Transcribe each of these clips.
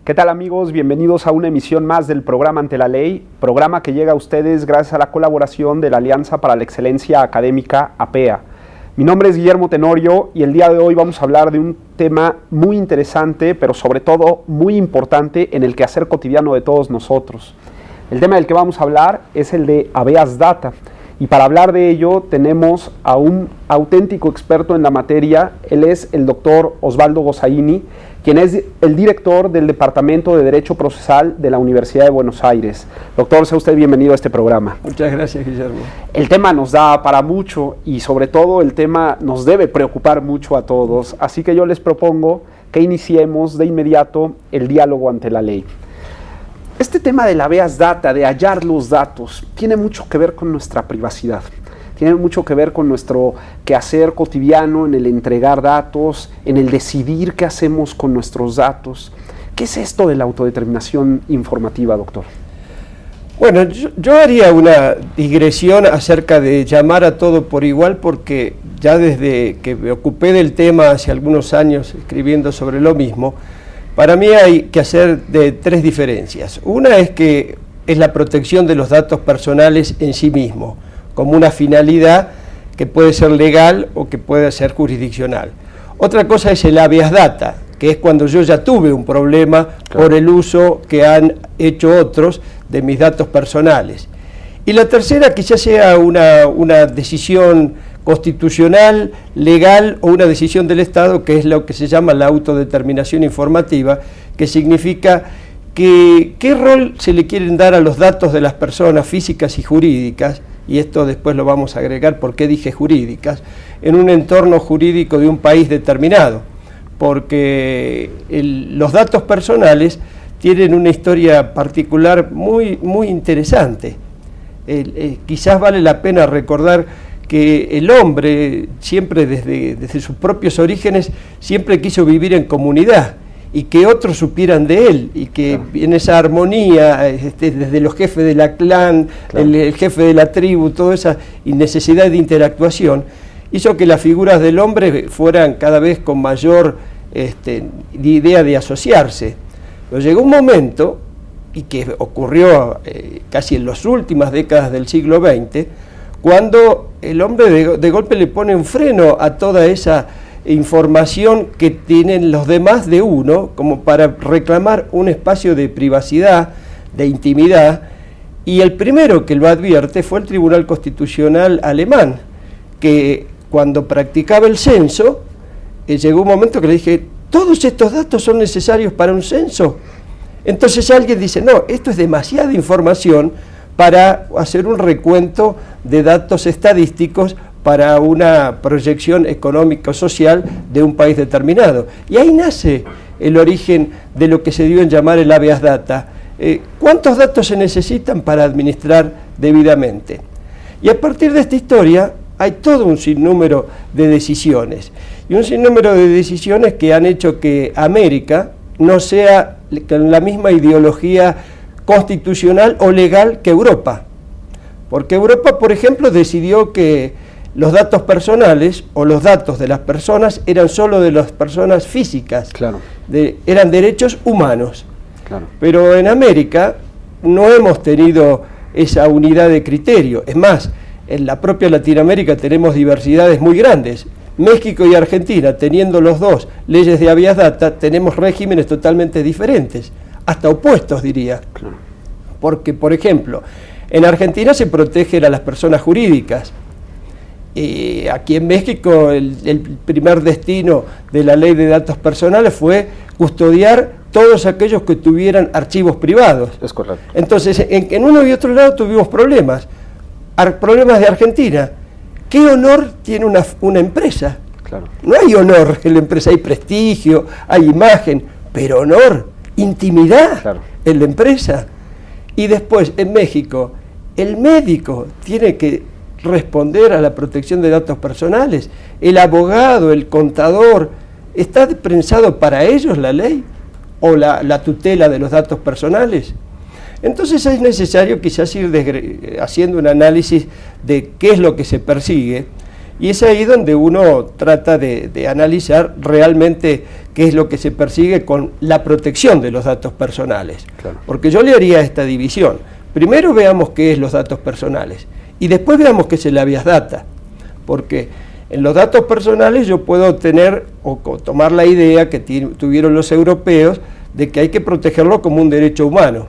¿Qué tal, amigos? Bienvenidos a una emisión más del programa Ante la Ley, programa que llega a ustedes gracias a la colaboración de la Alianza para la Excelencia Académica, APEA. Mi nombre es Guillermo Tenorio y el día de hoy vamos a hablar de un tema muy interesante, pero sobre todo muy importante en el quehacer cotidiano de todos nosotros. El tema del que vamos a hablar es el de habeas data. Y para hablar de ello tenemos a un auténtico experto en la materia. Él es el doctor Osvaldo Gossaini, quien es el director del Departamento de Derecho Procesal de la Universidad de Buenos Aires. Doctor, sea usted bienvenido a este programa. Muchas gracias, Guillermo. El tema nos da para mucho y sobre todo el tema nos debe preocupar mucho a todos. Así que yo les propongo que iniciemos de inmediato el diálogo ante la ley. Este tema de la habeas data, de hallar los datos, tiene mucho que ver con nuestra privacidad. Tiene mucho que ver con nuestro quehacer cotidiano en el entregar datos, en el decidir qué hacemos con nuestros datos. ¿Qué es esto de la autodeterminación informativa, doctor? Bueno, yo haría una digresión acerca de llamar a todo por igual, porque ya desde que me ocupé del tema hace algunos años escribiendo sobre lo mismo, para mí hay que hacer de tres diferencias. Una es que es la protección de los datos personales en sí mismo, como una finalidad que puede ser legal o que puede ser jurisdiccional. Otra cosa es el habeas data, que es cuando yo ya tuve un problema por el uso que han hecho otros de mis datos personales. Y la tercera, quizás sea una decisión constitucional, legal o una decisión del Estado, que es lo que se llama la autodeterminación informativa, que significa que qué rol se le quieren dar a los datos de las personas físicas y jurídicas, y esto después lo vamos a agregar por qué dije jurídicas, en un entorno jurídico de un país determinado, porque los datos personales tienen una historia particular muy interesante. Quizás vale la pena recordar que el hombre siempre desde sus propios orígenes siempre quiso vivir en comunidad y que otros supieran de él y que en esa armonía, desde los jefes de la clan, el jefe de la tribu, toda esa necesidad de interactuación, hizo que las figuras del hombre fueran cada vez con mayor idea de asociarse. Pero llegó un momento, y que ocurrió casi en las últimas décadas del siglo XX, cuando el hombre de golpe le pone un freno a toda esa información que tienen los demás de uno, como para reclamar un espacio de privacidad, de intimidad, y el primero que lo advierte fue el Tribunal Constitucional alemán, que cuando practicaba el censo, llegó un momento que le dije, ¿todos estos datos son necesarios para un censo? Entonces alguien dice, no, esto es demasiada información para hacer un recuento de datos estadísticos para una proyección económico-social de un país determinado. Y ahí nace el origen de lo que se dio en llamar el habeas data. ¿Cuántos datos se necesitan para administrar debidamente? Y a partir de esta historia hay todo un sinnúmero de decisiones. Y un sinnúmero de decisiones que han hecho que América no sea con la misma ideología constitucional o legal que Europa. Porque Europa, por ejemplo, decidió que los datos personales o los datos de las personas eran solo de las personas físicas, eran derechos humanos. Pero en América no hemos tenido esa unidad de criterio. Es más, en la propia Latinoamérica tenemos diversidades muy grandes. México y Argentina, teniendo los dos leyes de habeas data, tenemos regímenes totalmente diferentes, hasta opuestos, diría. Porque, por ejemplo, en Argentina se protegen a las personas jurídicas. Aquí en México el primer destino de la ley de datos personales fue custodiar todos aquellos que tuvieran archivos privados. Es correcto. Entonces, en uno y otro lado tuvimos problemas. Problemas de Argentina. ¿Qué honor tiene una empresa? No hay honor en la empresa, hay prestigio, hay imagen, pero honor, intimidad en la empresa. Y después, en México, el médico tiene que responder a la protección de datos personales, el abogado, el contador, ¿está pensado para ellos la ley o la tutela de los datos personales? Entonces es necesario quizás ir haciendo un análisis de qué es lo que se persigue Y es ahí donde uno trata de analizar realmente qué es lo que se persigue con la protección de los datos personales. Claro. Porque yo le haría esta división. Primero veamos qué es los datos personales y después veamos qué es el habeas data. Porque en los datos personales yo puedo tener o tomar la idea que tuvieron los europeos de que hay que protegerlo como un derecho humano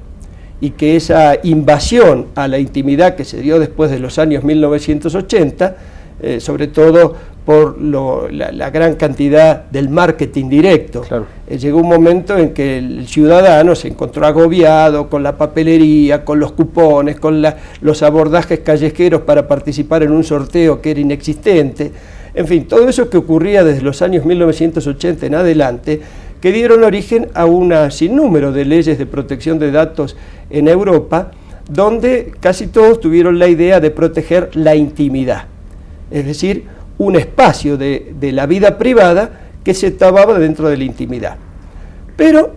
y que esa invasión a la intimidad que se dio después de los años 1980, sobre todo por la gran cantidad del marketing directo. Claro. Llegó un momento en que el ciudadano se encontró agobiado con la papelería, con los cupones, con los abordajes callejeros para participar en un sorteo que era inexistente. En fin, todo eso que ocurría desde los años 1980 en adelante, que dieron origen a un sinnúmero de leyes de protección de datos en Europa, donde casi todos tuvieron la idea de proteger la intimidad, es decir, un espacio de la vida privada que se tomaba dentro de la intimidad. Pero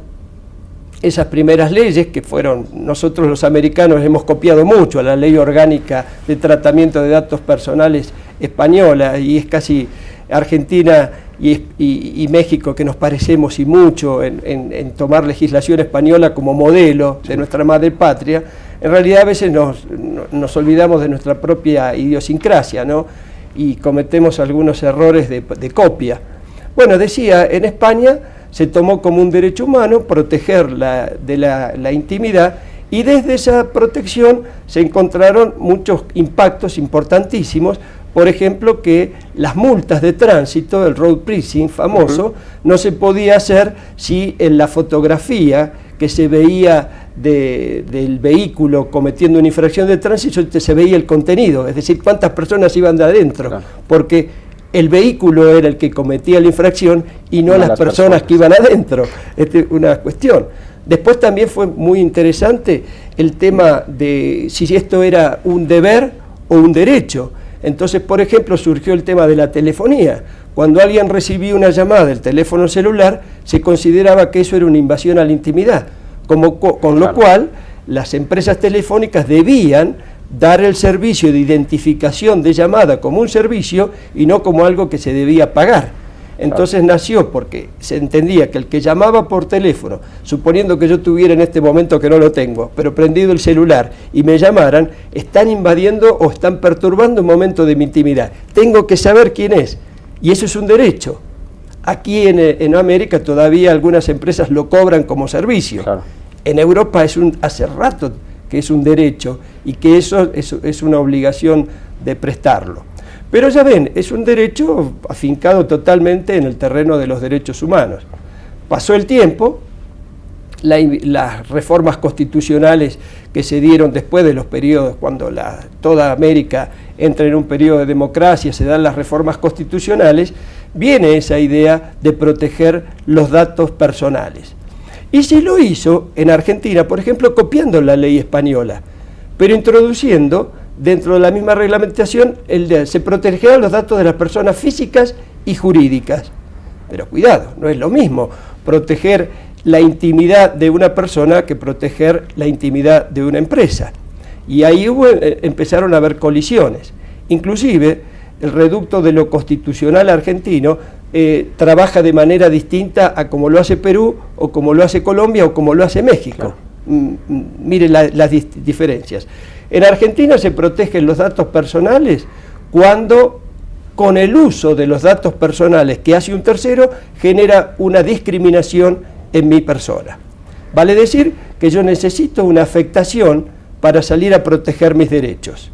esas primeras leyes, que fueron, nosotros los americanos hemos copiado mucho a la Ley Orgánica de Tratamiento de Datos Personales española, y es casi Argentina y México que nos parecemos y mucho en tomar legislación española como modelo de nuestra madre patria. En realidad a veces nos olvidamos de nuestra propia idiosincrasia, ¿no? Y cometemos algunos errores de copia. Bueno, decía, en España se tomó como un derecho humano proteger la intimidad, y desde esa protección se encontraron muchos impactos importantísimos. Por ejemplo, que las multas de tránsito, el road pricing famoso, no se podía hacer si en la fotografía que se veía del vehículo cometiendo una infracción de tránsito se veía el contenido, es decir, cuántas personas iban de adentro, claro, porque el vehículo era el que cometía la infracción y no las personas que iban adentro. Esta es una cuestión. Después también fue muy interesante el tema de si esto era un deber o un derecho. Entonces, por ejemplo, surgió el tema de la telefonía. Cuando alguien recibía una llamada del teléfono celular, se consideraba que eso era una invasión a la intimidad, con lo cual las empresas telefónicas debían dar el servicio de identificación de llamada como un servicio y no como algo que se debía pagar. Entonces nació porque se entendía que el que llamaba por teléfono, suponiendo que yo tuviera en este momento, que no lo tengo, pero prendido el celular y me llamaran, están invadiendo o están perturbando un momento de mi intimidad. Tengo que saber quién es, y eso es un derecho. Aquí en América todavía algunas empresas lo cobran como servicio. Claro. En Europa hace rato que es un derecho y que eso es una obligación de prestarlo. Pero ya ven, es un derecho afincado totalmente en el terreno de los derechos humanos. Pasó el tiempo, las reformas constitucionales que se dieron después de los periodos, cuando toda América entra en un periodo de democracia, se dan las reformas constitucionales, viene esa idea de proteger los datos personales. Y se lo hizo en Argentina, por ejemplo, copiando la ley española, pero introduciendo dentro de la misma reglamentación se protegerán los datos de las personas físicas y jurídicas. Pero cuidado, no es lo mismo proteger la intimidad de una persona que proteger la intimidad de una empresa. Y ahí empezaron a haber colisiones. Inclusive el reducto de lo constitucional argentino trabaja de manera distinta a como lo hace Perú, o como lo hace Colombia, o como lo hace México. Claro. Miren las diferencias. En Argentina se protegen los datos personales cuando, con el uso de los datos personales que hace un tercero, genera una discriminación en mi persona. Vale decir que yo necesito una afectación para salir a proteger mis derechos.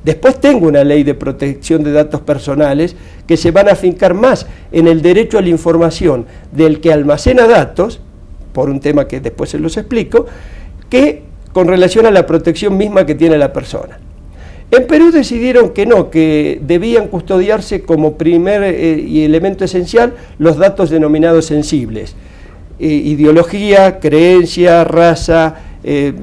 Después tengo una ley de protección de datos personales que se van a afincar más en el derecho a la información del que almacena datos, por un tema que después se los explico, que con relación a la protección misma que tiene la persona. En Perú decidieron que no, que debían custodiarse como primer y elemento esencial los datos denominados sensibles. Ideología, creencia, raza,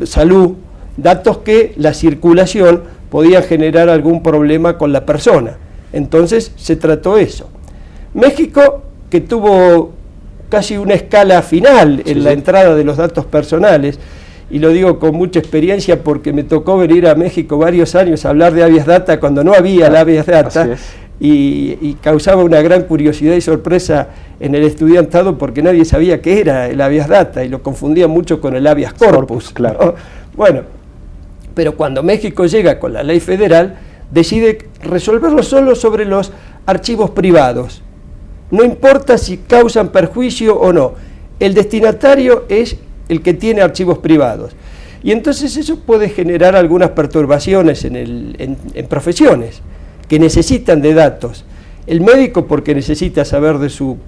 salud, datos que la circulación podía generar algún problema con la persona. Entonces se trató eso. México, que tuvo casi una escala final en la entrada de los datos personales, y lo digo con mucha experiencia porque me tocó venir a México varios años a hablar de habeas data cuando no había la habeas data, y causaba una gran curiosidad y sorpresa en el estudiantado porque nadie sabía qué era el habeas data y lo confundía mucho con el habeas corpus. Claro. ¿No? Bueno, pero cuando México llega con la ley federal, decide resolverlo solo sobre los archivos privados. No importa si causan perjuicio o no, el destinatario es el que tiene archivos privados. Y entonces eso puede generar algunas perturbaciones en profesiones que necesitan de datos. El médico porque necesita saber de su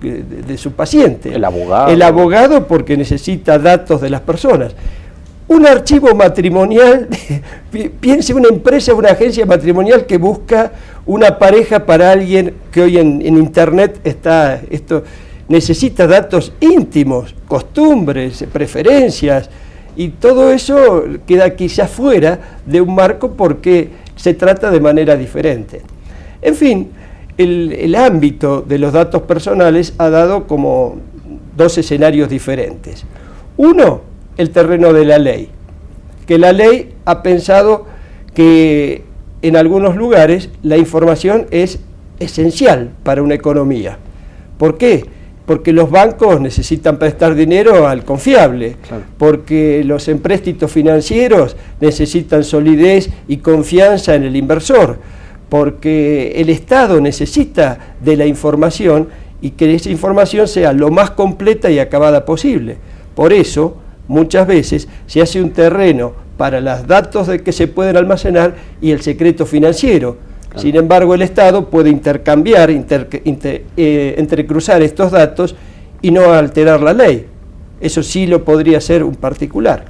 paciente. El abogado. El abogado porque necesita datos de las personas. Un archivo matrimonial, piense una empresa, una agencia matrimonial que busca una pareja para alguien que hoy en internet está, necesita datos íntimos, costumbres, preferencias, y todo eso queda quizás fuera de un marco porque se trata de manera diferente. En fin, el ámbito de los datos personales ha dado como dos escenarios diferentes. Uno, el terreno de la ley, que la ley ha pensado que en algunos lugares la información es esencial para una economía. ¿Por qué? Porque los bancos necesitan prestar dinero al confiable, claro, porque los empréstitos financieros necesitan solidez y confianza en el inversor, porque el Estado necesita de la información y que esa información sea lo más completa y acabada posible. Por eso, muchas veces se hace un terreno para los datos de que se pueden almacenar y el secreto financiero. Claro. Sin embargo, el Estado puede intercambiar, entrecruzar estos datos y no alterar la ley. Eso sí lo podría hacer un particular.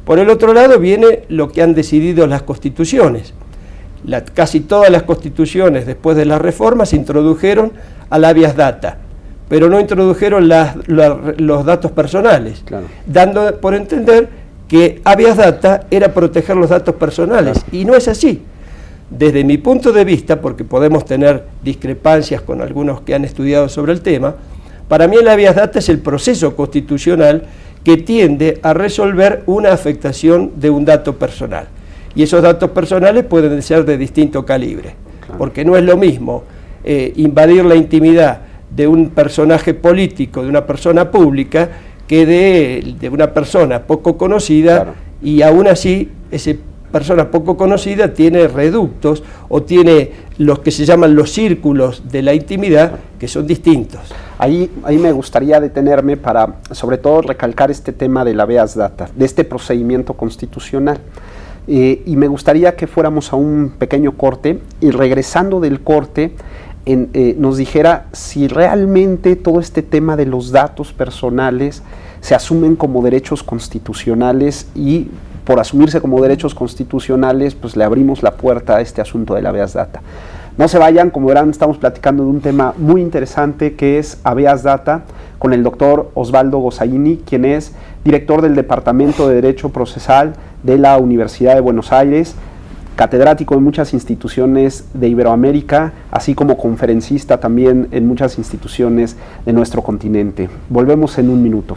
Por el otro lado viene lo que han decidido las constituciones. Casi todas las constituciones después de las reformas introdujeron al habeas data, pero no introdujeron los datos personales, claro, dando por entender que habeas data era proteger los datos personales, claro, y no es así. Desde mi punto de vista, porque podemos tener discrepancias con algunos que han estudiado sobre el tema, para mí el habeas data es el proceso constitucional que tiende a resolver una afectación de un dato personal. Y esos datos personales pueden ser de distinto calibre, claro, porque no es lo mismo invadir la intimidad de un personaje político, de una persona pública, que de una persona poco conocida, claro, y aún así esa persona poco conocida tiene reductos o tiene los que se llaman los círculos de la intimidad, que son distintos. Ahí me gustaría detenerme para sobre todo recalcar este tema del habeas data, de este procedimiento constitucional. Y me gustaría que fuéramos a un pequeño corte y regresando del corte nos dijera si realmente todo este tema de los datos personales se asumen como derechos constitucionales y por asumirse como derechos constitucionales pues le abrimos la puerta a este asunto del habeas data. No se vayan, como verán estamos platicando de un tema muy interesante que es habeas data con el doctor Osvaldo Gossaini, quien es director del Departamento de Derecho Procesal de la Universidad de Buenos Aires, catedrático en muchas instituciones de Iberoamérica, así como conferencista también en muchas instituciones de nuestro continente. Volvemos en un minuto.